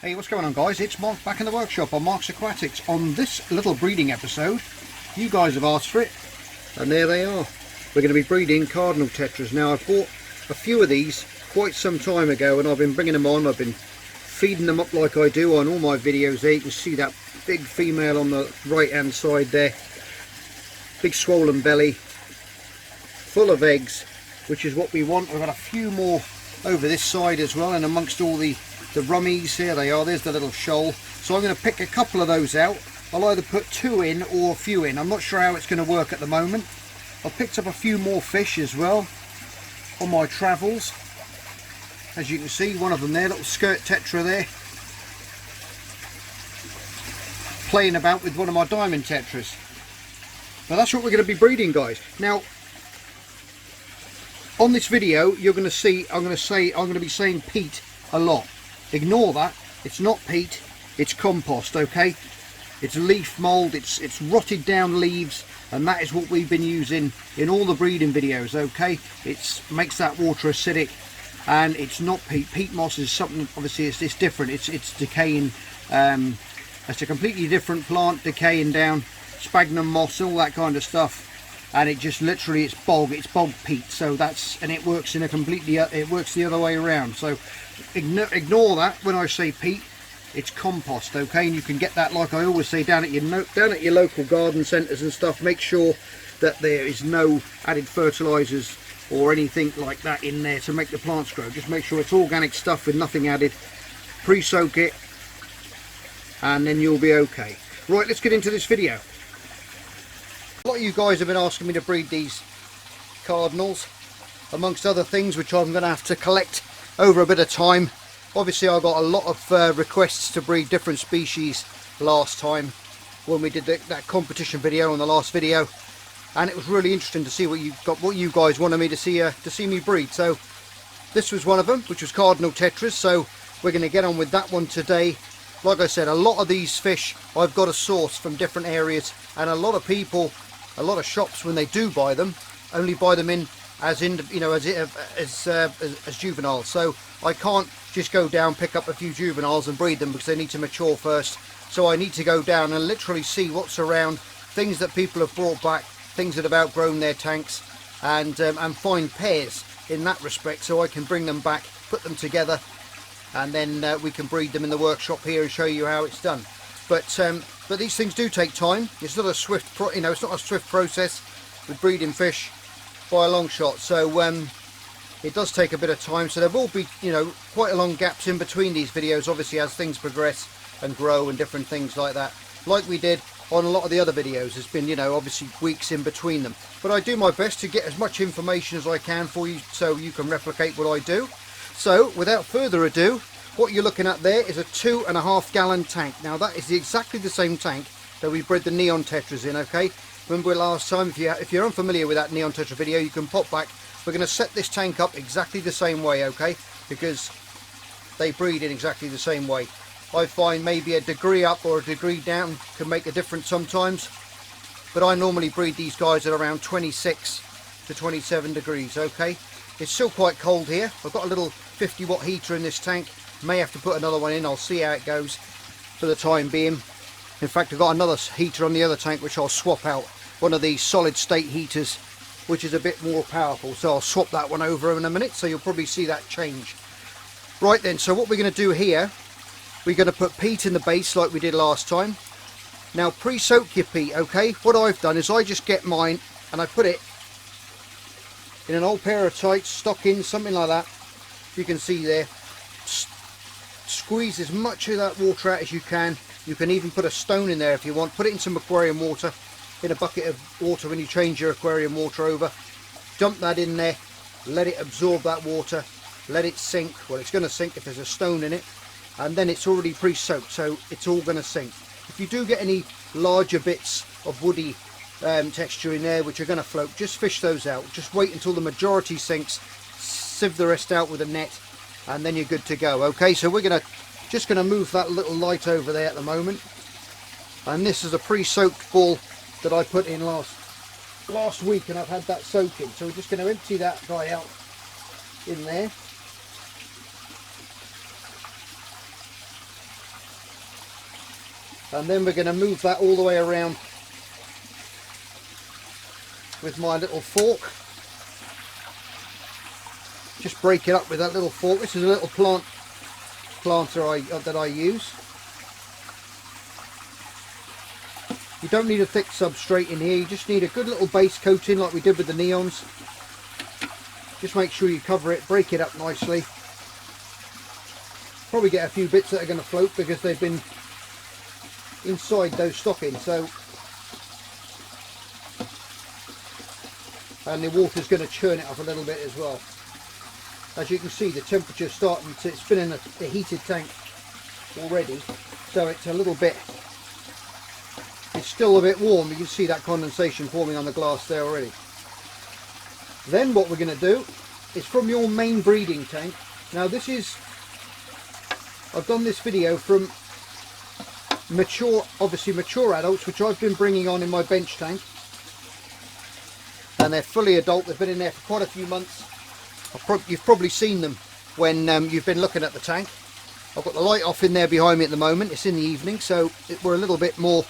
Hey, what's going on, guys? It's Mark back in the workshop on Mark's Aquatics. On this little breeding episode, you guys have asked for it, and there they are. We're going to be breeding Cardinal Tetras. Now, I bought a few of these quite some time ago, and I've been bringing them on. I've been feeding them up like I do on all my videos there. You can see that big female on the right hand side there. Big swollen belly, full of eggs, which is what we want. I've got a few more over this side as well, and amongst all the rummies, here they are, there's the little shoal. So I'm going to pick a couple of those out. I'll either put 2 in or a few in. I'm not sure how it's going to work at the moment. I've picked up a few more fish as well on my travels. As you can see, one of them there, little skirt tetra there, playing about with one of my diamond tetras. Now that's what we're going to be breeding, guys. Now on this video you're going to see I'm going to be saying peat a lot. Ignore that. It's not peat, it's compost, okay? It's leaf mold, it's rotted down leaves, and that is what we've been using in all the breeding videos, okay? It makes that water acidic, and it's not peat. Peat moss is something, obviously it's different. It's decaying, it's a completely different plant, decaying down, sphagnum moss, all that kind of stuff, and it just literally, it's bog peat. So that's, and it works in a completely, it works the other way around. So ignore that when I say peat. It's compost, okay? And you can get that, like I always say, down at your local garden centres and stuff. Make sure that there is no added fertilizers or anything like that in there to make the plants grow. Just make sure it's organic stuff with nothing added. Pre-soak it, and then you'll be okay. Right, let's get into this video. A lot of you guys have been asking me to breed these cardinals, amongst other things, which I'm going to have to collect over a bit of time. Obviously I got a lot of requests to breed different species last time when we did that competition video on the last video, and it was really interesting to see what you guys wanted me to see me breed. So this was one of them, which was Cardinal Tetras. So we're going to get on with that one today. Like I said, a lot of these fish I've got to source from different areas, and a lot of people, a lot of shops, when they do buy them, only buy them in as juveniles. So I can't just go down, pick up a few juveniles and breed them, because they need to mature first. So I need to go down and literally see what's around, things that people have brought back, things that have outgrown their tanks, and find pairs in that respect, so I can bring them back, put them together, and then we can breed them in the workshop here and show you how it's done. But these things do take time. It's not a swift, it's not a swift process with breeding fish by a long shot. So it does take a bit of time. So there will be, quite a long gaps in between these videos, obviously, as things progress and grow and different things like that. Like we did on a lot of the other videos, there's been, obviously weeks in between them. But I do my best to get as much information as I can for you, so you can replicate what I do. So without further ado, what you're looking at there is a 2.5 gallon tank. Now that is exactly the same tank that we bred the Neon Tetras in, okay? Remember last time, if you're unfamiliar with that Neon Tetra video, you can pop back. We're going to set this tank up exactly the same way, okay? Because they breed in exactly the same way. I find maybe a degree up or a degree down can make a difference sometimes, but I normally breed these guys at around 26 to 27 degrees, okay? It's still quite cold here. I've got a little 50 watt heater in this tank. May have to put another one in. I'll see how it goes for the time being. In fact, I've got another heater on the other tank which I'll swap out, one of these solid state heaters, which is a bit more powerful, so I'll swap that one over in a minute, so you'll probably see that change. Right then, so what we're going to do here, we're going to put peat in the base like we did last time. Now pre-soak your peat, okay? What I've done is I just get mine and I put it in an old pair of tights, stockings, something like that. You can see there. Squeeze as much of that water out as you can. You can even put a stone in there if you want. Put it in some aquarium water, in a bucket of water when you change your aquarium water over. Dump that in there, let it absorb that water, let it sink. Well, it's going to sink if there's a stone in it, and then it's already pre-soaked, so it's all going to sink. If you do get any larger bits of woody texture in there which are going to float, just fish those out. Just wait until the majority sinks, sieve the rest out with a net, and then you're good to go. Okay, so we're just going to move that little light over there at the moment, and this is a pre-soaked ball that I put in last week, and I've had that soaking. So we're just going to empty that guy out in there. And then we're going to move that all the way around with my little fork. Just break it up with that little fork. This is a little planter that I use. You don't need a thick substrate in here, you just need a good little base coating like we did with the neons. Just make sure you cover it, break it up nicely. Probably get a few bits that are going to float because they've been inside those stockings, so, and the water's going to churn it up a little bit as well. As you can see, the temperature's starting to, it's been in a heated tank already, so it's a little bit, it's still a bit warm. You can see that condensation forming on the glass there already. Then what we're going to do is from your main breeding tank. Now this is, I've done this video from mature, obviously mature adults, which I've been bringing on in my bench tank, and they're fully adult. They've been in there for quite a few months. You've probably seen them when you've been looking at the tank. I've got the light off in there behind me at the moment. It's in the evening, so we're a little bit more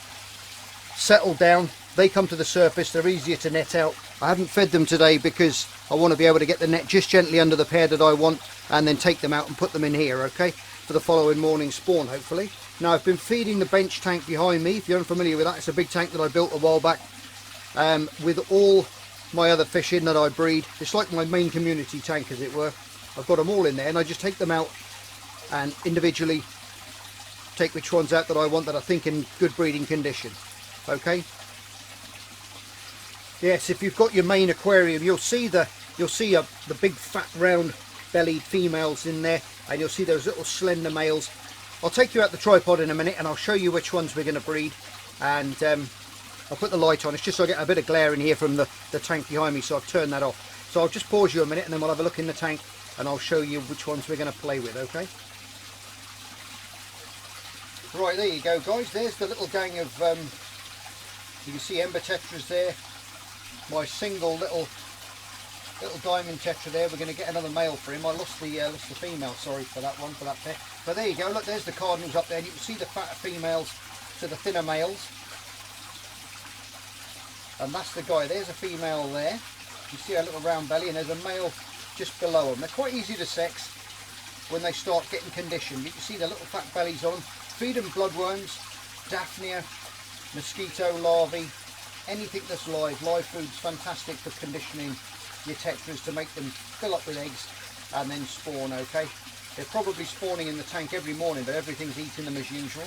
settled down. They come to the surface, they're easier to net out. I haven't fed them today because I want to be able to get the net just gently under the pair that I want and then take them out and put them in here, okay, for the following morning spawn hopefully. Now I've been feeding the bench tank behind me. If you're unfamiliar with that, it's a big tank that I built a while back with all my other fish in that I breed. It's like my main community tank, as it were. I've got them all in there and I just take them out and individually take which ones out that I want that I think in good breeding condition. Okay. Yes, if you've got your main aquarium, you'll see the big fat round bellied females in there, and you'll see those little slender males. I'll take you out the tripod in a minute and I'll show you which ones we're going to breed, and I'll put the light on. It's just so I get a bit of glare in here from the tank behind me, so I've turned that off. So I'll just pause you a minute and then we'll have a look in the tank and I'll show you which ones we're going to play with, okay? Right, there you go guys, there's the little gang of, you can see Ember Tetras there, my single little diamond tetra there. We're going to get another male for him. I lost the female, sorry for that one, for that pair. But there you go, look, there's the cardinals up there, and you can see the fatter females to the thinner males. And that's the guy, there's a female there. You see a little round belly, and there's a male just below them. They're quite easy to sex when they start getting conditioned. You can see the little fat bellies on them. Feed them bloodworms, daphnia, mosquito larvae, anything that's live. Live food's fantastic for conditioning your tetras to make them fill up with eggs and then spawn, okay? They're probably spawning in the tank every morning, but everything's eating them as usual.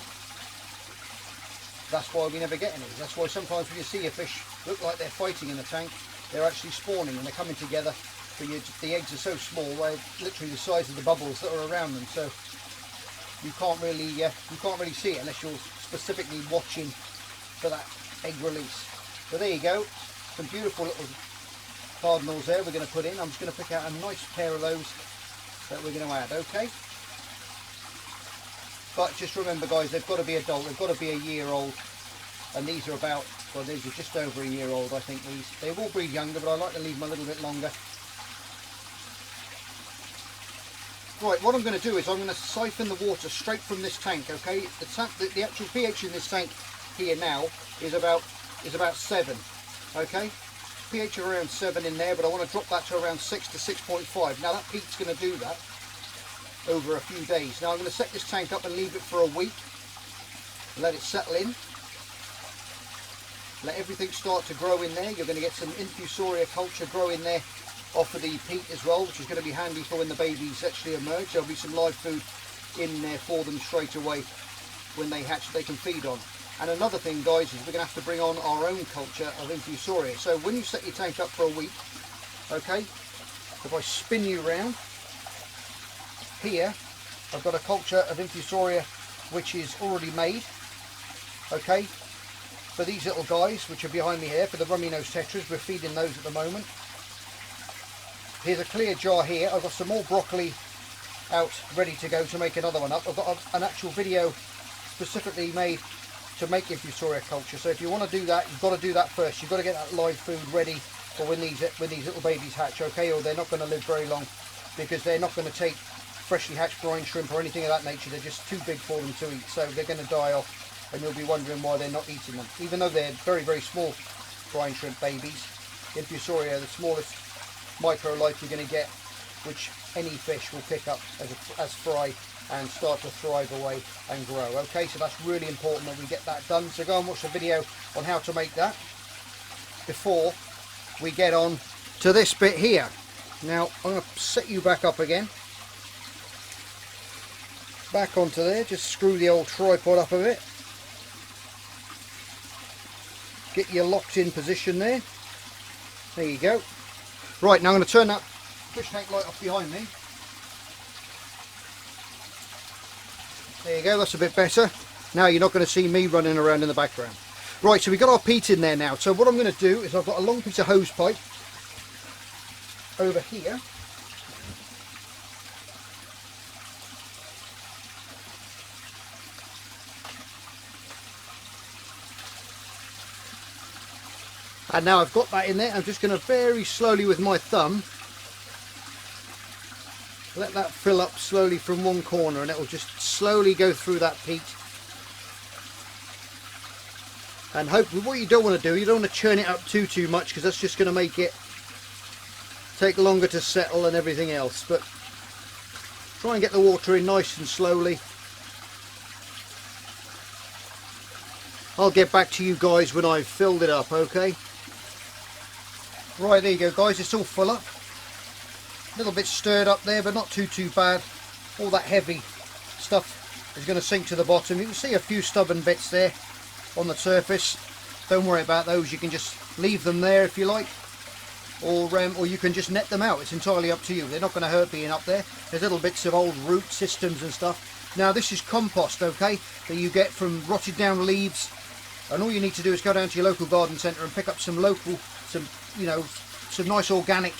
That's why we never get any. That's why sometimes when you see a fish look like they're fighting in the tank, they're actually spawning and they're coming together. But the eggs are so small, they're literally the size of the bubbles that are around them. So you can't really see it unless you're specifically watching for that egg release. So there you go, some beautiful little cardinals there we're going to put in. I'm just going to pick out a nice pair of those that we're going to add, okay? But just remember guys, they've got to be adult, they've got to be a year old, and these are about, well, these are just over a year old, I think. These, they will breed younger, but I like to leave them a little bit longer. Right, what I'm going to do is I'm going to siphon the water straight from this tank, okay? The actual pH in this tank here now is about 7, okay? pH around 7 in there, but I want to drop that to around 6 to 6.5. Now that peat's going to do that over a few days. Now I'm going to set this tank up and leave it for a week, let it settle in, let everything start to grow in there. You're going to get some infusoria culture grow in there off of the peat as well, which is going to be handy for when the babies actually emerge. There'll be some live food in there for them straight away when they hatch that they can feed on. And another thing guys is we're going to have to bring on our own culture of infusoria. So when you set your tank up for a week, okay, if I spin you round, here I've got a culture of infusoria which is already made, okay, for these little guys which are behind me here, for the rummy nose tetras. We're feeding those at the moment. Here's a clear jar here. I've got some more broccoli out ready to go to make another one up. I've got an actual video specifically made to make infusoria culture. So if you want to do that, you've got to do that first. You've got to get that live food ready for when these little babies hatch, okay? Or they're not going to live very long because they're not going to take freshly hatched brine shrimp or anything of that nature. They're just too big for them to eat, so they're going to die off and you'll be wondering why they're not eating them. Even though they're very, very small brine shrimp babies, infusoria are the smallest microlife you're going to get, which any fish will pick up as fry and start to thrive away and grow. Okay, so that's really important that we get that done. So go and watch the video on how to make that before we get on to this bit here. Now I'm going to set you back up again, back onto there, just screw the old tripod up a bit, get you locked in position there. There you go. Right, now I'm going to turn that fish tank light off behind me. There you go, that's a bit better. Now you're not going to see me running around in the background. Right, so we've got our peat in there now. So what I'm going to do is I've got a long piece of hose pipe over here. And now I've got that in there, I'm just going to very slowly with my thumb let that fill up slowly from one corner, and it will just slowly go through that peat. And hopefully, what you don't want to do, you don't want to churn it up too much, because that's just going to make it take longer to settle and everything else. But try and get the water in nice and slowly. I'll get back to you guys when I've filled it up, okay? Right, there you go guys, it's all full up. A little bit stirred up there, but not too bad. All that heavy stuff is going to sink to the bottom. You can see a few stubborn bits there on the surface. Don't worry about those, you can just leave them there if you like, or you can just net them out. It's entirely up to you. They're not going to hurt being up there. There's little bits of old root systems and stuff. Now this is compost, okay, that you get from rotted down leaves, and all you need to do is go down to your local garden centre and pick up some nice organic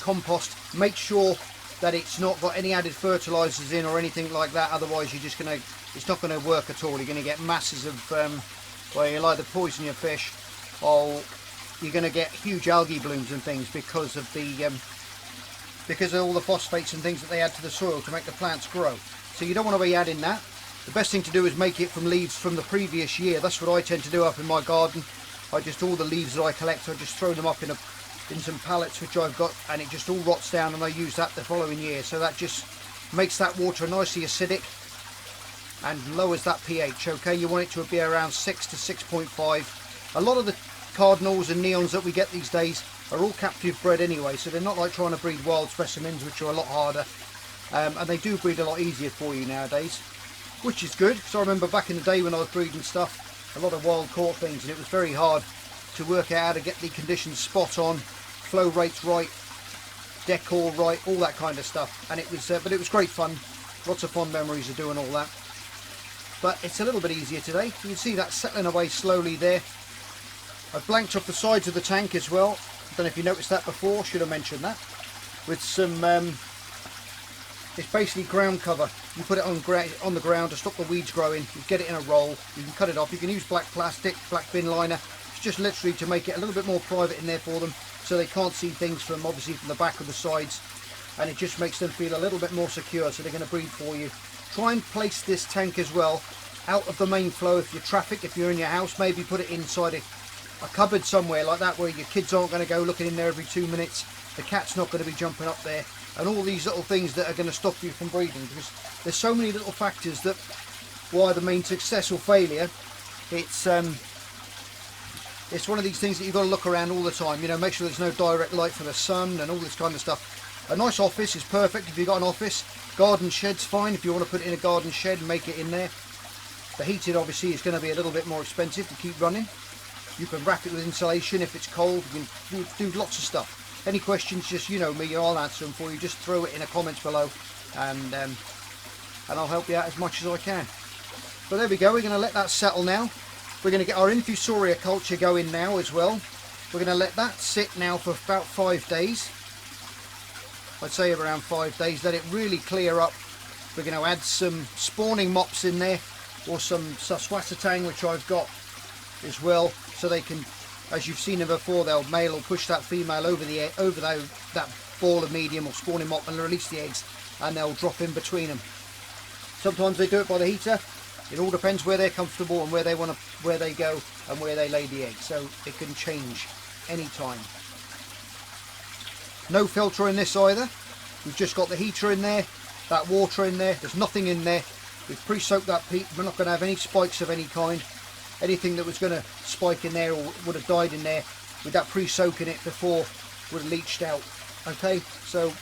compost. Make sure that it's not got any added fertilizers in or anything like that, otherwise you're just gonna, it's not going to work at all. You're going to get masses of well, you'll either poison your fish, or you're going to get huge algae blooms and things because of all the phosphates and things that they add to the soil to make the plants grow. So you don't want to be adding that. The best thing to do is make it from leaves from the previous year. That's what I tend to do up in my garden. All the leaves that I collect, I just throw them up in some pallets which I've got, and it just all rots down, and I use that the following year. So that just makes that water nicely acidic and lowers that pH. Okay, you want it to be around 6 to 6.5. A lot of the cardinals and neons that we get these days are all captive bred anyway, so they're not like trying to breed wild specimens, which are a lot harder, and they do breed a lot easier for you nowadays, which is good. So I remember back in the day when I was breeding stuff, a lot of wild caught things, and it was very hard to work out how to get the conditions spot on, flow rates right, decor right, all that kind of stuff. And it was but it was great fun. Lots of fond memories of doing all that. But it's a little bit easier today. You can see that settling away slowly there. I've blanked off the sides of the tank as well. I don't know if you noticed that before, should have mentioned that. With some it's basically ground cover. You put it on the ground to stop the weeds growing. You get it in a roll, you can cut it off. You can use black plastic, black bin liner. It's just literally to make it a little bit more private in there for them, so they can't see things from obviously from the back or the sides, and it just makes them feel a little bit more secure, so they're going to breed for you. Try and place this tank as well out of the main flow. If you're in your house, maybe put it inside a cupboard somewhere like that, where your kids aren't going to go looking in there every 2 minutes. The cat's not going to be jumping up there, and all these little things that are going to stop you from breeding, because there's so many little factors that why the main success or failure. It's one of these things that you've got to look around all the time, you know, make sure there's no direct light from the sun and all this kind of stuff. A nice office is perfect if you've got an office. Garden shed's fine if you want to put it in a garden shed and make it in there. The heated obviously is going to be a little bit more expensive to keep running. You can wrap it with insulation if it's cold. You can do lots of stuff. Any questions, just, you know me, I'll answer them for you. Just throw it in the comments below, and I'll help you out as much as I can. But there we go, we're going to let that settle now. We're going to get our infusoria culture going now as well. We're going to let that sit now for about 5 days. I'd say around 5 days, let it really clear up. We're going to add some spawning mops in there, or some swasatang, which I've got as well, so they can, as you've seen them before, male will push that female over that ball of medium or spawning mop and release the eggs, and they'll drop in between them. Sometimes they do it by the heater, It all depends where they're comfortable and where they want to, where they go and where they lay the egg. So it can change any time. No filter in this either. We've just got the heater in there, that water in there. There's nothing in there. We've pre-soaked that peat. We're not going to have any spikes of any kind. Anything that was going to spike in there or would have died in there with that pre-soaking it before would have leached out. Okay, so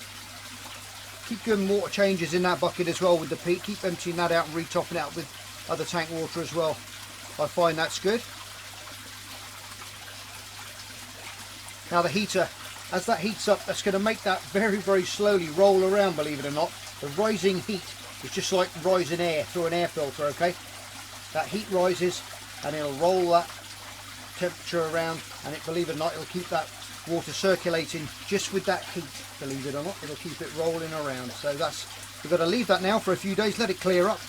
keep doing water changes in that bucket as well with the peat. Keep emptying that out and re-topping it out with other tank water as well. I find that's good. Now the heater, as that heats up, that's going to make that very, very slowly roll around, believe it or not. The rising heat is just like rising air through an air filter, okay? That heat rises and it'll roll that temperature around, and it, believe it or not, it'll keep that water circulating just with that heat, believe it or not. It'll keep it rolling around. So that's, we've got to leave that now for a few days, let it clear up.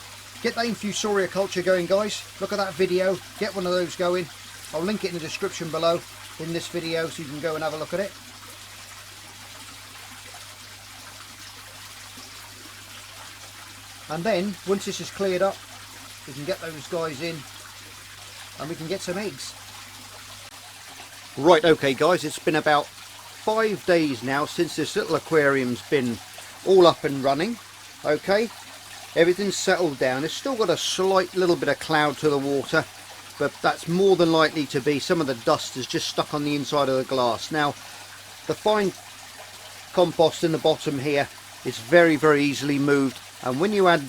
Get that infusoria culture going, guys. Look at that video, get one of those going. I'll link it in the description below in this video so you can go and have a look at it. And then once this is cleared up, we can get those guys in and we can get some eggs. Right, okay guys, it's been about 5 days now since this little aquarium's been all up and running. Okay, everything's settled down. It's still got a slight little bit of cloud to the water, but that's more than likely to be some of the dust is just stuck on the inside of the glass. Now the fine compost in the bottom here is very, very easily moved, and when you add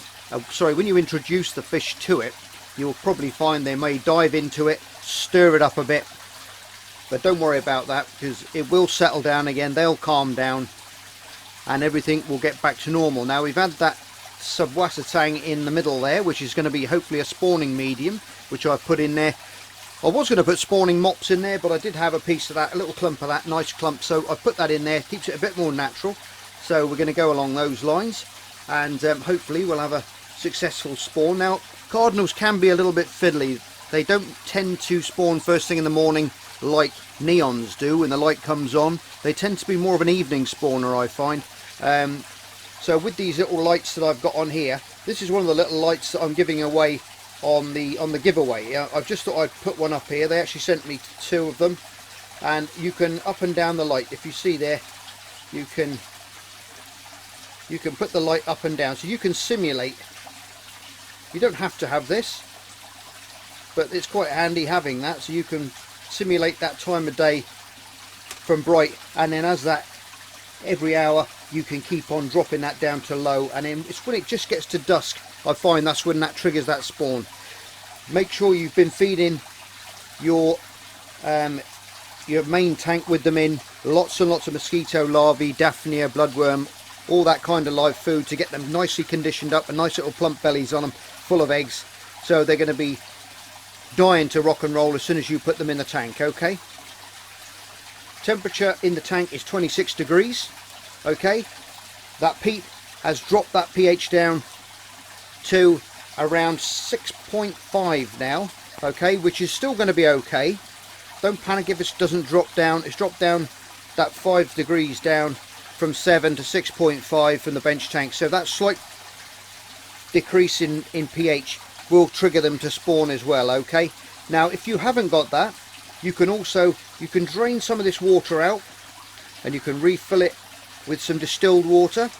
when you introduce the fish to it, you'll probably find they may dive into it, stir it up a bit, but don't worry about that because it will settle down again. They'll calm down and everything will get back to normal. Now we've had that subwasatang in the middle there, which is going to be hopefully a spawning medium, which I've put in there. I was going to put spawning mops in there, but I did have a piece of that, a little clump of that, nice clump, so I put that in there. Keeps it a bit more natural. So we're going to go along those lines, and hopefully we'll have a successful spawn. Now cardinals can be a little bit fiddly. They don't tend to spawn first thing in the morning like neons do when the light comes on. They tend to be more of an evening spawner, I find. So with these little lights that I've got on here, this is one of the little lights that I'm giving away on the giveaway. I've just thought I'd put one up here. They actually sent me 2 of them, and you can up and down the light. If you see there, you can put the light up and down, so you can simulate. You don't have to have this, but it's quite handy having that, so you can simulate that time of day from bright, and then as that every hour you can keep on dropping that down to low, and then it's when it just gets to dusk, I find that's when that triggers that spawn. Make sure you've been feeding your main tank with them in, lots and lots of mosquito larvae, daphnia, bloodworm, all that kind of live food to get them nicely conditioned up, and nice little plump bellies on them full of eggs, so they're going to be dying to rock and roll as soon as you put them in the tank. Okay, temperature in the tank is 26 degrees. Okay, that peat has dropped that pH down to around 6.5 now. Okay, which is still going to be okay. Don't panic if it doesn't drop down. It's dropped down that 5 degrees down from 7 to 6.5 from the bench tank, so that slight decrease in pH will trigger them to spawn as well. Okay, now if you haven't got that, you can drain some of this water out and you can refill it with some distilled water.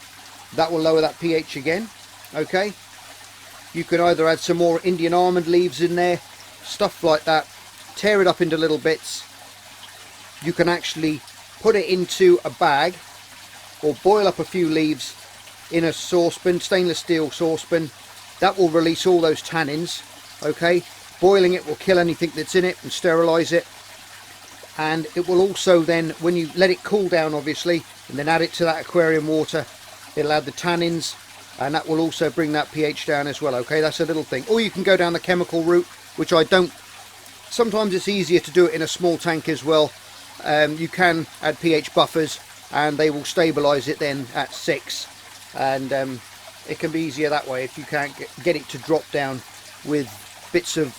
That will lower that pH again. Okay, you can either add some more Indian almond leaves in there, stuff like that, tear it up into little bits. You can actually put it into a bag or boil up a few leaves in a saucepan, stainless steel saucepan. That will release all those tannins. Okay, boiling it will kill anything that's in it and sterilize it, and it will also then, when you let it cool down obviously, and then add it to that aquarium water, it'll add the tannins, and that will also bring that pH down as well. Okay, that's a little thing. Or you can go down the chemical route, which I don't. Sometimes it's easier to do it in a small tank as well. You can add pH buffers and they will stabilize it then at 6, and it can be easier that way if you can't get it to drop down with bits of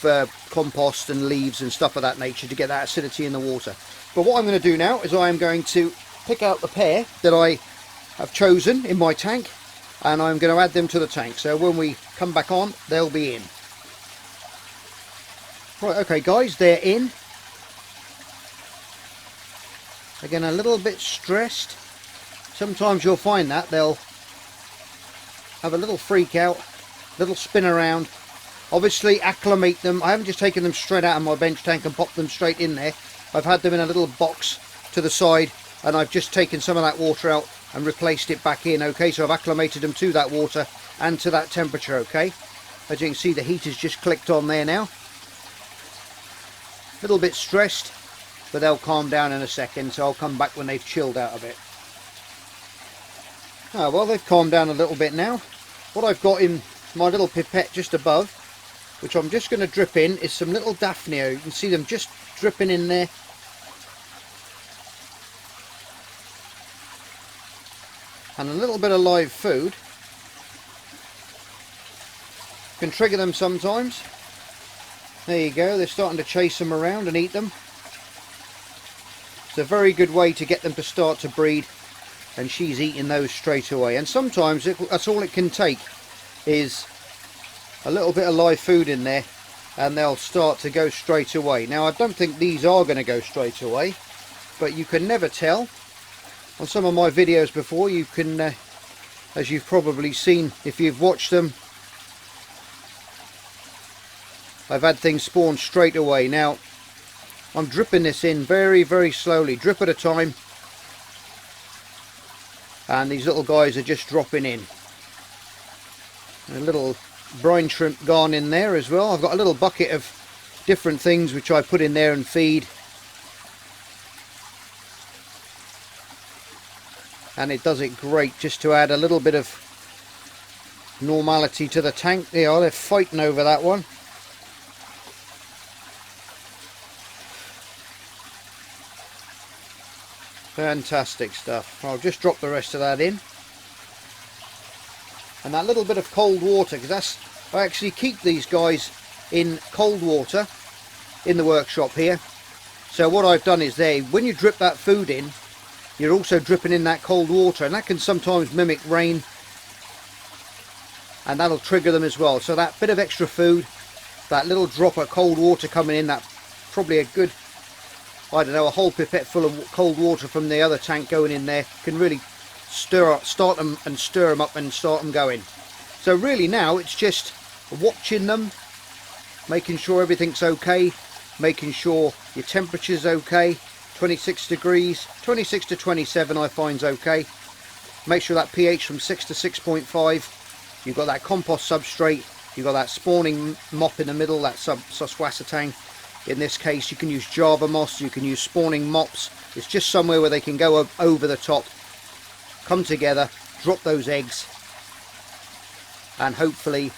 compost and leaves and stuff of that nature to get that acidity in the water. But what I'm going to do now is I am going to pick out the pair that I have chosen in my tank, and I'm going to add them to the tank, so when we come back on they'll be in. Right, okay guys, they're in. Again, a little bit stressed. Sometimes you'll find that they'll have a little freak out, little spin around. Obviously acclimate them. I haven't just taken them straight out of my bench tank and popped them straight in there. I've had them in a little box to the side, and I've just taken some of that water out and replaced it back in. Okay, so I've acclimated them to that water and to that temperature. Okay, as you can see, the heater's just clicked on there now. A little bit stressed, but they'll calm down in a second, so I'll come back when they've chilled out a bit. Oh, well, they've calmed down a little bit now. What I've got in my little pipette just above, which I'm just going to drip in, is some little Daphnia. You can see them just dripping in there. And a little bit of live food can trigger them sometimes. There you go, they're starting to chase them around and eat them. It's a very good way to get them to start to breed, and she's eating those straight away. And sometimes that's all it can take, is a little bit of live food in there, and they'll start to go straight away. Now, I don't think these are going to go straight away, but you can never tell. On some of my videos before, you can, as you've probably seen if you've watched them, I've had things spawn straight away. Now, I'm dripping this in very, very slowly, drip at a time, and these little guys are just dropping in. And a little brine shrimp gone in there as well. I've got a little bucket of different things which I put in there and feed, and it does it great just to add a little bit of normality to the tank. They are, they're fighting over that one. Fantastic stuff. I'll just drop the rest of that in. And that little bit of cold water, because I actually keep these guys in cold water in the workshop here. So what I've done is when you drip that food in, you're also dripping in that cold water, and that can sometimes mimic rain, and that'll trigger them as well. So that bit of extra food, that little drop of cold water coming in, that probably a good, I don't know, a whole pipette full of cold water from the other tank going in there, can really start them and stir them up and start them going. So really now it's just watching them, making sure everything's okay, making sure your temperature's okay. 26 degrees, 26 to 27 I find's okay. Make sure that pH from 6 to 6.5. You've got that compost substrate, you've got that spawning mop in the middle, that susquasitang. In this case you can use Java moss, you can use spawning mops. It's just somewhere where they can go over the top, come together, drop those eggs, and hopefully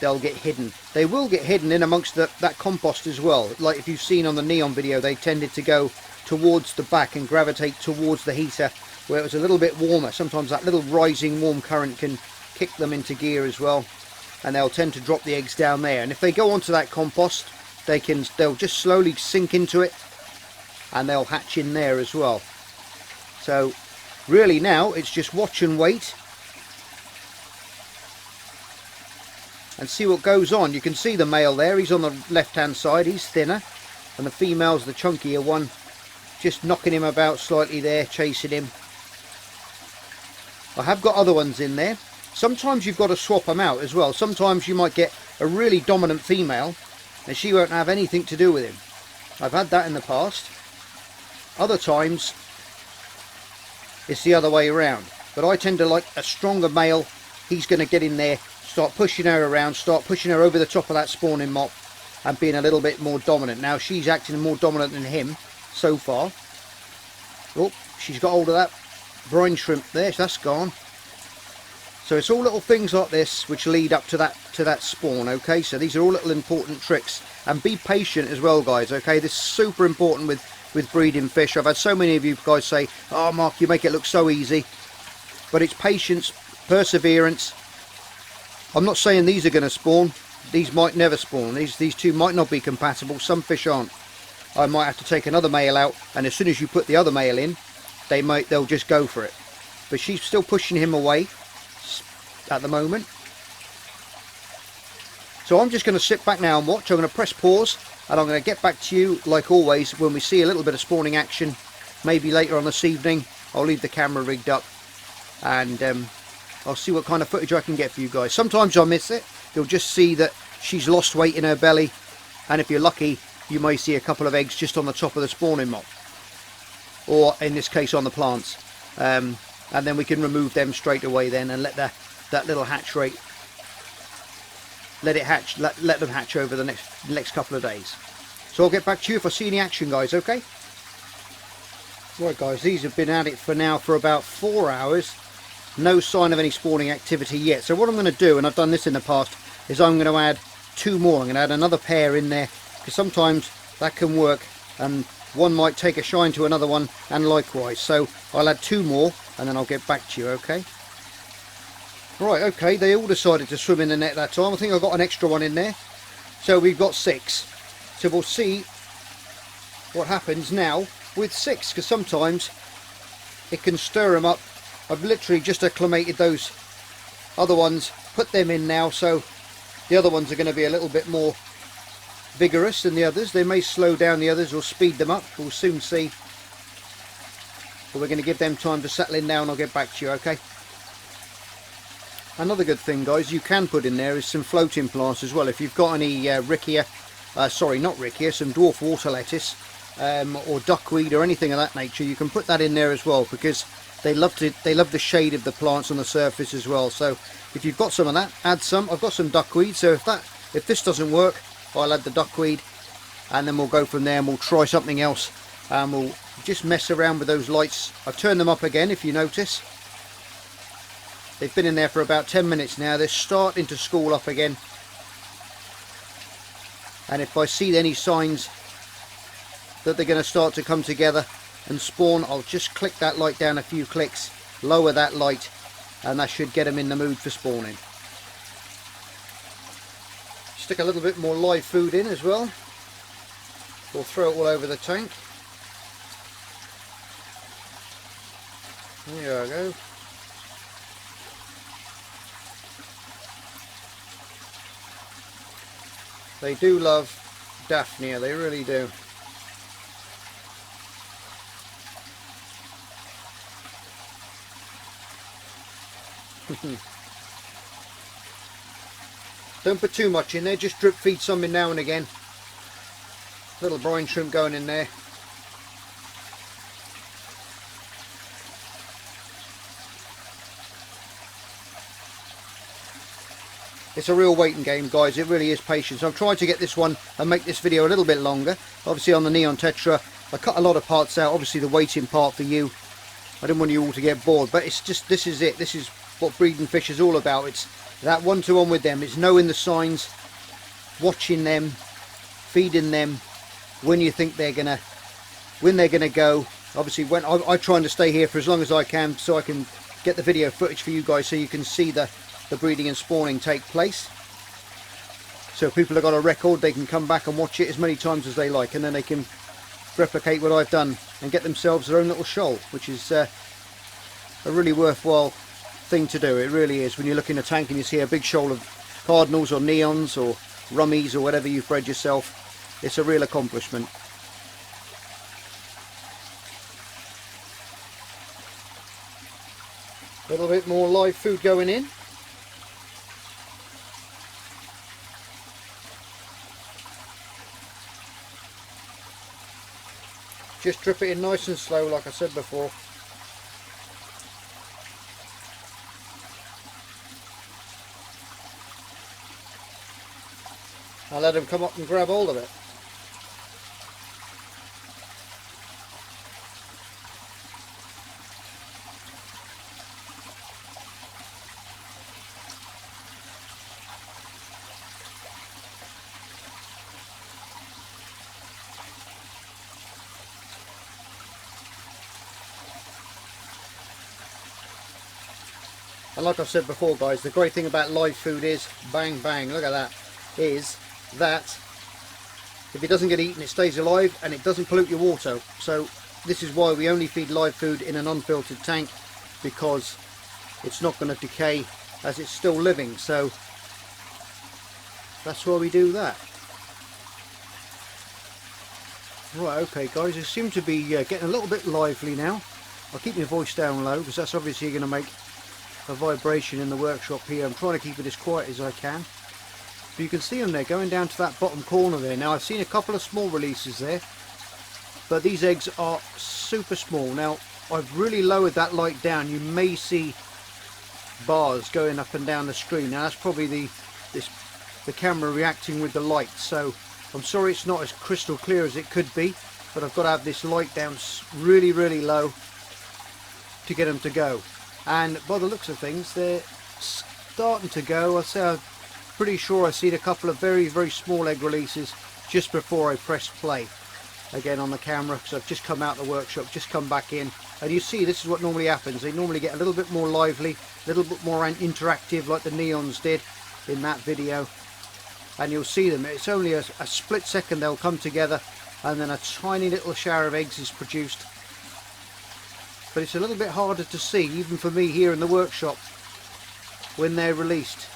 they'll get hidden. They will get hidden in amongst that compost as well. Like if you've seen on the Neon video, they tended to go towards the back and gravitate towards the heater where it was a little bit warmer. Sometimes that little rising warm current can kick them into gear as well, and they'll tend to drop the eggs down there. And if they go onto that compost, they'll just slowly sink into it and they'll hatch in there as well. So really now it's just watch and wait and see what goes on. You can see the male there, he's on the left hand side, he's thinner, and the female's the chunkier one, just knocking him about slightly there, chasing him. I have got other ones in there. Sometimes you've got to swap them out as well. Sometimes you might get a really dominant female and she won't have anything to do with him. I've had that in the past. Other times it's the other way around, but I tend to like a stronger male. He's going to get in there, start pushing her around, start pushing her over the top of that spawning mop and being a little bit more dominant. Now she's acting more dominant than him so far. Oh, she's got hold of that brine shrimp there, so that's gone. So it's all little things like this which lead up to that spawn. Okay, so these are all little important tricks, and be patient as well, guys. Okay, this is super important with breeding fish. I've had so many of you guys say, oh Mark, you make it look so easy, but it's patience, perseverance. I'm not saying these are going to spawn. These might never spawn. These two might not be compatible. Some fish aren't. I might have to take another male out, and as soon as you put the other male in, they'll just go for it. But she's still pushing him away at the moment. So I'm just going to sit back now and watch. I'm going to press pause, and I'm going to get back to you like always when we see a little bit of spawning action. Maybe later on this evening I'll leave the camera rigged up, and I'll see what kind of footage I can get for you guys. Sometimes I miss it. You'll just see that she's lost weight in her belly, and if you're lucky you may see a couple of eggs just on the top of the spawning mob, or in this case on the plants, and then we can remove them straight away then and let that little hatch rate, let them hatch over the next couple of days. So I'll get back to you if I see any action, guys. Okay, right guys, these have been at it for now for about 4 hours. No sign of any spawning activity yet. So what I'm going to do, and I've done this in the past, is I'm going to add 2 more. I'm going to add another pair in there, because sometimes that can work, and one might take a shine to another one, and likewise. So I'll add 2 more, and then I'll get back to you. Okay. Right, okay, they all decided to swim in the net that time. I think I've got an extra one in there. So we've got 6. So we'll see what happens now with 6, because sometimes it can stir them up. I've literally just acclimated those other ones, put them in now, so the other ones are going to be a little bit more vigorous than the others. They may slow down the others or speed them up. We'll soon see. But we're going to give them time to settle in now, and I'll get back to you, okay? Another good thing, guys, you can put in there is some floating plants as well. If you've got any rickia, sorry, not rickia, some dwarf water lettuce or duckweed or anything of that nature, you can put that in there as well, because they love the shade of the plants on the surface as well. So if you've got some of that, add some. I've got some duckweed, so if this doesn't work, I'll add the duckweed, and then we'll go from there and we'll try something else, and we'll just mess around with those lights. I've turned them up again, if you notice. They've been in there for about 10 minutes now. They're starting to school up again, and if I see any signs that they're going to start to come together and spawn, I'll just click that light down a few clicks, lower that light, and that should get them in the mood for spawning. Stick a little bit more live food in as well. We'll throw it all over the tank. There we go. They do love Daphnia, they really do. Don't put too much in there, just drip feed some in now and again. Little brine shrimp going in there. It's a real waiting game, guys. It really is patience. I've tried to get this one and make this video a little bit longer. Obviously on the Neon Tetra I cut a lot of parts out, obviously the waiting part for you. I didn't want you all to get bored, but it's just, this is it. This is what breeding fish is all about. It's that one-to-one with them. It's knowing the signs, watching them, feeding them when you think they're gonna go. Obviously when I'm trying to stay here for as long as I can, so I can get the video footage for you guys, so you can see the breeding and spawning take place. So if people have got a record, they can come back and watch it as many times as they like, and then they can replicate what I've done and get themselves their own little shoal, which is a really worthwhile thing to do. It really is. When you look in a tank and you see a big shoal of cardinals or neons or rummies or whatever you've bred yourself, it's a real accomplishment. A little bit more live food going in. Just drip it in nice and slow, like I said before. I'll let them come up and grab hold of it. And like I've said before, guys, the great thing about live food is, bang bang, look at that, is that if it doesn't get eaten, it stays alive and it doesn't pollute your water. So this is why we only feed live food in an unfiltered tank, because it's not going to decay as it's still living. So that's why we do that. Right, okay guys, it seems to be getting a little bit lively now. I'll keep my voice down low because that's obviously going to make a vibration in the workshop here. I'm trying to keep it as quiet as I can. But you can see them there going down to that bottom corner there. Now I've seen a couple of small releases there, but these eggs are super small. Now I've really lowered that light down. You may see bars going up and down the screen. Now that's probably the camera reacting with the light, so I'm sorry it's not as crystal clear as it could be, but I've got to have this light down really low to get them to go. And by the looks of things, they're starting to go. I'm pretty sure I've seen a couple of very small egg releases just before I pressed play again on the camera, because I've just come out of the workshop, just come back in, and you see this is what normally happens. They normally get a little bit more lively, a little bit more interactive like the neons did in that video, and you'll see them. It's only a split second they'll come together, and then a tiny little shower of eggs is produced. But it's a little bit harder to see, even for me here in the workshop, when they're released.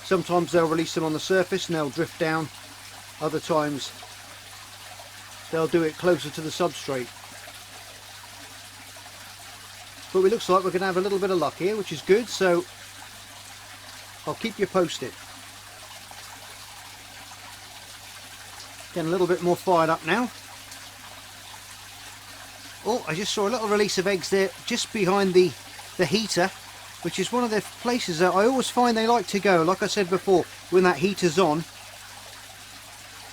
Sometimes they'll release them on the surface and they'll drift down. Other times they'll do it closer to the substrate. But it looks like we're going to have a little bit of luck here, which is good, so I'll keep you posted. Getting a little bit more fired up now. Oh, I just saw a little release of eggs there just behind the heater, which is one of the places that I always find they like to go. Like I said before, when that heater's on,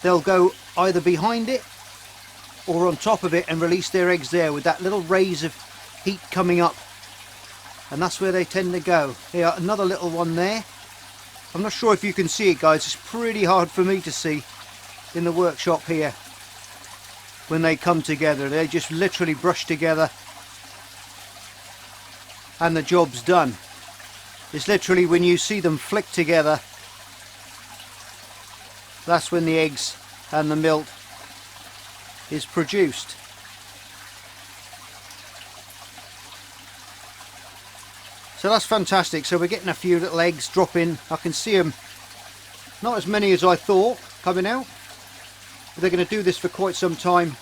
they'll go either behind it or on top of it and release their eggs there with that little rays of heat coming up, and that's where they tend to go. Yeah, another little one there. I'm not sure if you can see it, guys. It's pretty hard for me to see in the workshop here. When they come together, they just literally brush together and the job's done. It's literally when you see them flick together, that's when the eggs and the milk is produced. So that's fantastic. So we're getting a few little eggs drop in. I can see them, not as many as I thought coming out. They're going to do this for quite some time,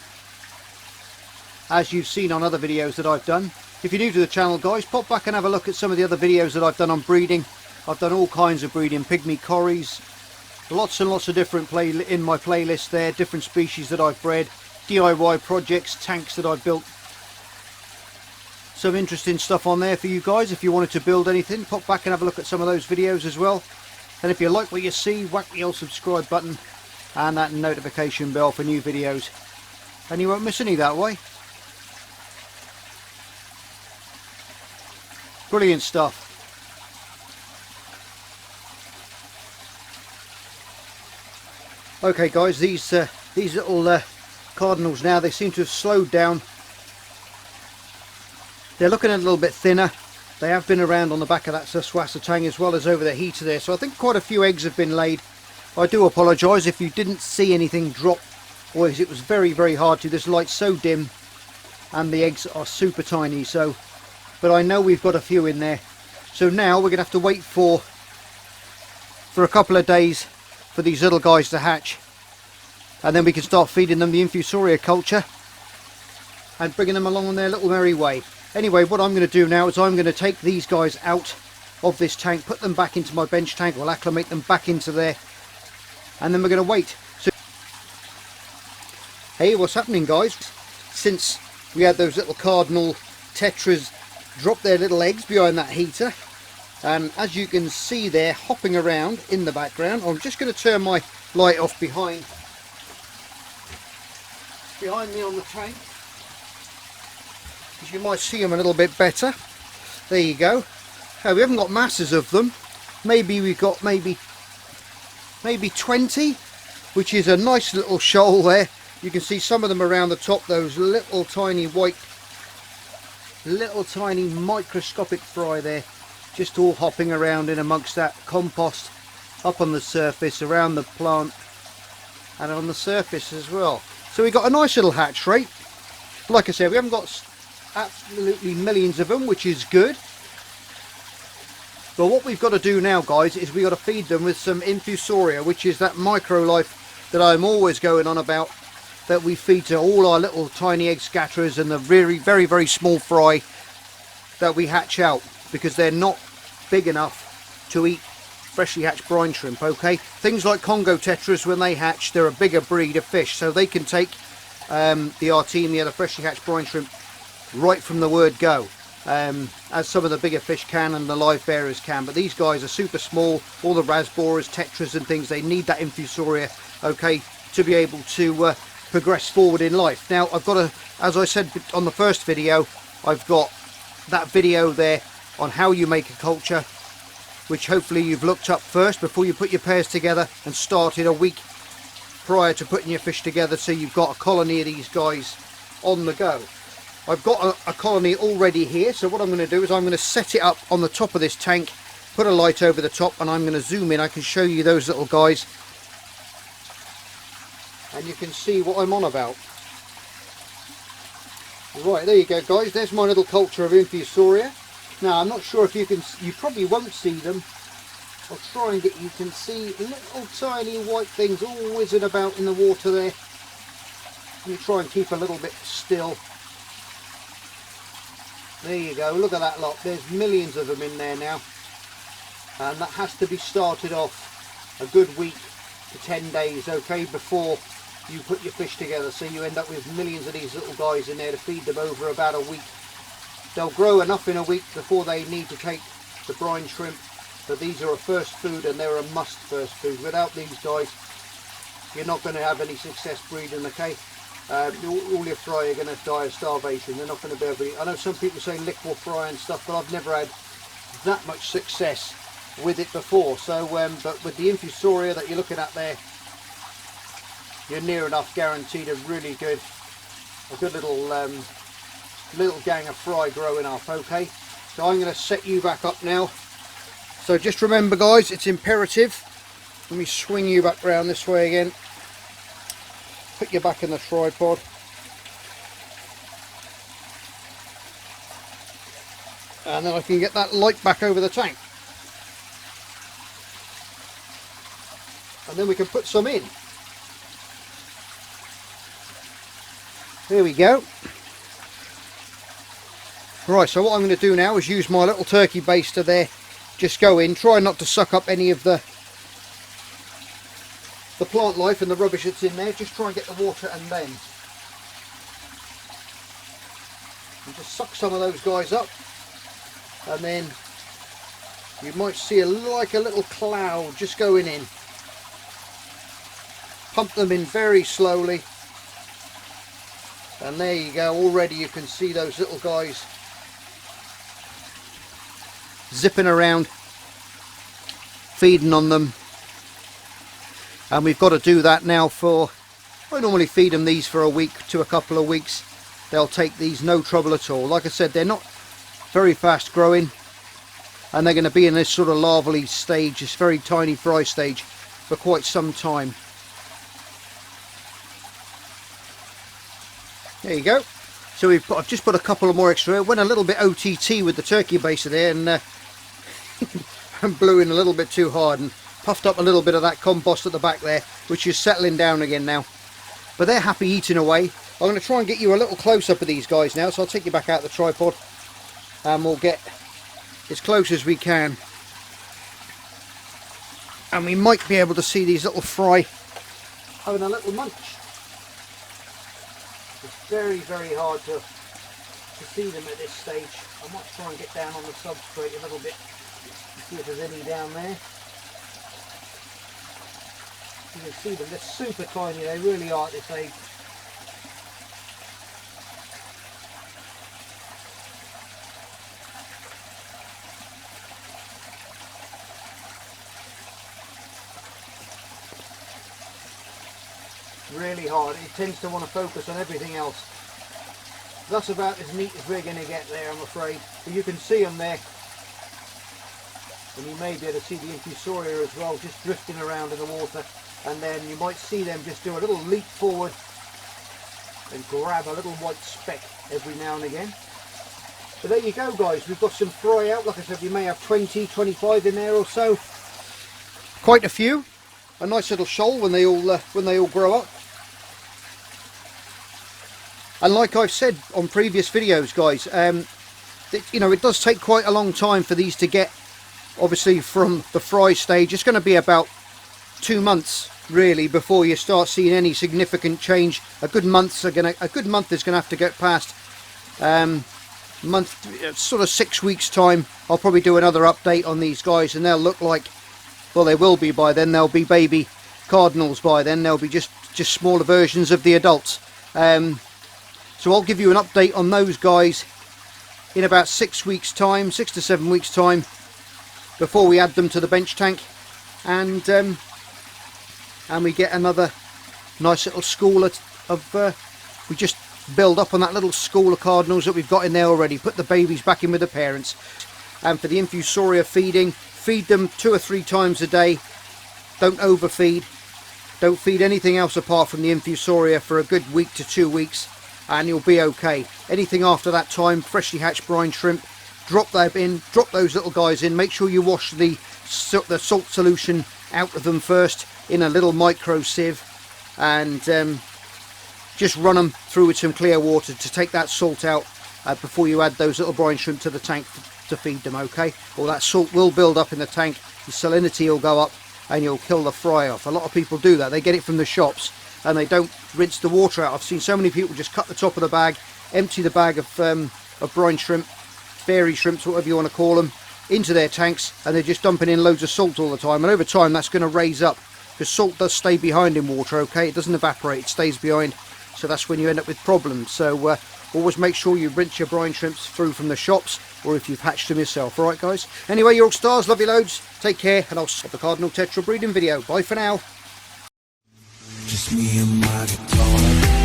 as you've seen on other videos that I've done. If you're new to the channel, guys, pop back and have a look at some of the other videos that I've done on breeding. I've done all kinds of breeding, pygmy corries, lots and lots of different in my playlist there, different species that I've bred, DIY projects, tanks that I've built. Some interesting stuff on there for you guys. If you wanted to build anything, pop back and have a look at some of those videos as well. And if you like what you see, whack the old subscribe button and that notification bell for new videos, and you won't miss any that way. Brilliant stuff. Okay guys, these little cardinals now, they seem to have slowed down. They're looking a little bit thinner. They have been around on the back of that Saswasa tang as well as over the heater there, so I think quite a few eggs have been laid. I do apologise if you didn't see anything drop, or it was very hard to. This light's so dim and the eggs are super tiny, so, but I know we've got a few in there. So now we're going to have to wait for a couple of days for these little guys to hatch, and then we can start feeding them the infusoria culture and bringing them along on their little merry way. Anyway, what I'm going to do now is I'm going to take these guys out of this tank, put them back into my bench tank, we'll acclimate them back into there, and then we're going to wait. So, hey, what's happening guys? Since we had those little Cardinal Tetras drop their little eggs behind that heater, and as you can see they're hopping around in the background, I'm just going to turn my light off behind me on the tank, because you might see them a little bit better. There you go. We haven't got masses of them. Maybe we've got maybe 20, which is a nice little shoal there. You can see some of them around the top, those little tiny white, little tiny microscopic fry there, just all hopping around in amongst that compost, up on the surface, around the plant, and on the surface as well. So we've got a nice little hatch rate. Like I said, we haven't got absolutely millions of them, which is good. But what we've got to do now, guys, is we've got to feed them with some infusoria, which is that micro life that I'm always going on about, that we feed to all our little tiny egg scatterers and the very, very, very small fry that we hatch out, because they're not big enough to eat freshly hatched brine shrimp. Okay, things like Congo Tetras, when they hatch, they're a bigger breed of fish, so they can take the Artemia, the freshly hatched brine shrimp, right from the word go, as some of the bigger fish can and the live bearers can. But these guys are super small, all the rasboras, tetras and things, they need that infusoria, okay, to be able to progress forward in life. Now I've got as I said on the first video, I've got that video there on how you make a culture, which hopefully you've looked up first before you put your pairs together, and started a week prior to putting your fish together, so you've got a colony of these guys on the go. I've got a colony already here, so what I'm going to do is I'm going to set it up on the top of this tank, put a light over the top, and I'm going to zoom in. I can show you those little guys and you can see what I'm on about. Right, there you go, guys, there's my little culture of infusoria. Now I'm not sure if you probably won't see them. I'll try and get you can see little tiny white things all whizzing about in the water there. Let me try and keep a little bit still. There you go, look at that lot. There's millions of them in there now, and that has to be started off a good week to 10 days, okay, before you put your fish together, so you end up with millions of these little guys in there to feed them over about a week. They'll grow enough in a week before they need to take the brine shrimp, but these are a first food, and they're a must first food. Without these guys, you're not going to have any success breeding, okay? All your fry are going to die of starvation. They're not going to be able to eat. I know some people say liquid fry and stuff, but I've never had that much success with it before. So, but with the infusoria that you're looking at there, you're near enough guaranteed a really good, little gang of fry growing up. Okay, so I'm going to set you back up now. So just remember, guys, it's imperative. Let me swing you back round this way again. Put you back in the tripod. And then I can get that light back over the tank. And then we can put some in. There we go. Right, so what I'm going to do now is use my little turkey baster there. Just go in, try not to suck up any of the plant life and the rubbish that's in there. Just try and get the water, and then and just suck some of those guys up, and then you might see like a little cloud just going in. Pump them in very slowly, and there you go. Already you can see those little guys zipping around, feeding on them. And we've got to do that now for, I normally feed them these for a week to a couple of weeks. They'll take these no trouble at all. Like I said, they're not very fast growing, and they're going to be in this sort of larvae stage, this very tiny fry stage, for quite some time. There you go. So I've just put a couple of more extra. Went a little bit OTT with the turkey baster there, and and blew in a little bit too hard and puffed up a little bit of that compost at the back there, which is settling down again now. But they're happy eating away. I'm going to try and get you a little close up of these guys now, so I'll take you back out of the tripod and we'll get as close as we can. And we might be able to see these little fry having a little munch. It's very, very hard to see them at this stage. I might try and get down on the substrate a little bit and see if there's any down there. You can see them, they're super tiny, they really are at this age. Really hard. It tends to want to focus on everything else. That's about as neat as we're going to get there, I'm afraid. But you can see them there. And you may be able to see the infusoria as well, just drifting around in the water. And then you might see them just do a little leap forward and grab a little white speck every now and again. But there you go, guys, we've got some fry out. Like I said, you may have 20, 25 in there or so. Quite a few. A nice little shoal when they all grow up. And like I've said on previous videos, guys, you know, it does take quite a long time for these to get, obviously, from the fry stage. It's going to be about 2 months really before you start seeing any significant change. A good month is going to have to get past sort of 6 weeks time. I'll probably do another update on these guys, and they'll look like, well, they will be by then. They'll be baby cardinals by then. They'll be just smaller versions of the adults. So I'll give you an update on those guys in about 6 weeks time, 6 to 7 weeks time, before we add them to the bench tank, and we get another nice little school of we just build up on that little school of cardinals that we've got in there already. Put the babies back in with the parents. And for the infusoria feeding, feed them 2 or 3 times a day. Don't overfeed. Don't feed anything else apart from the infusoria for a good week to 2 weeks, and you'll be okay. Anything after that time, freshly hatched brine shrimp, drop that in, drop those little guys in. Make sure you wash the salt solution out of them first in a little micro sieve, and just run them through with some clear water to take that salt out before you add those little brine shrimp to the tank to feed them, okay? All that salt will build up in the tank, the salinity will go up, and you'll kill the fry off. A lot of people do that. They get it from the shops and they don't rinse the water out. I've seen so many people just cut the top of the bag, empty the bag of brine shrimp, fairy shrimps, whatever you want to call them, into their tanks, and they're just dumping in loads of salt all the time, and over time that's going to raise up, because salt does stay behind in water, okay? It doesn't evaporate, it stays behind, so that's when you end up with problems. So always make sure you rinse your brine shrimps through from the shops, or if you've hatched them yourself. Alright guys, anyway, you're all stars, love you loads, take care, and I'll stop the Cardinal Tetra breeding video. Bye for now. Just me and my guitar.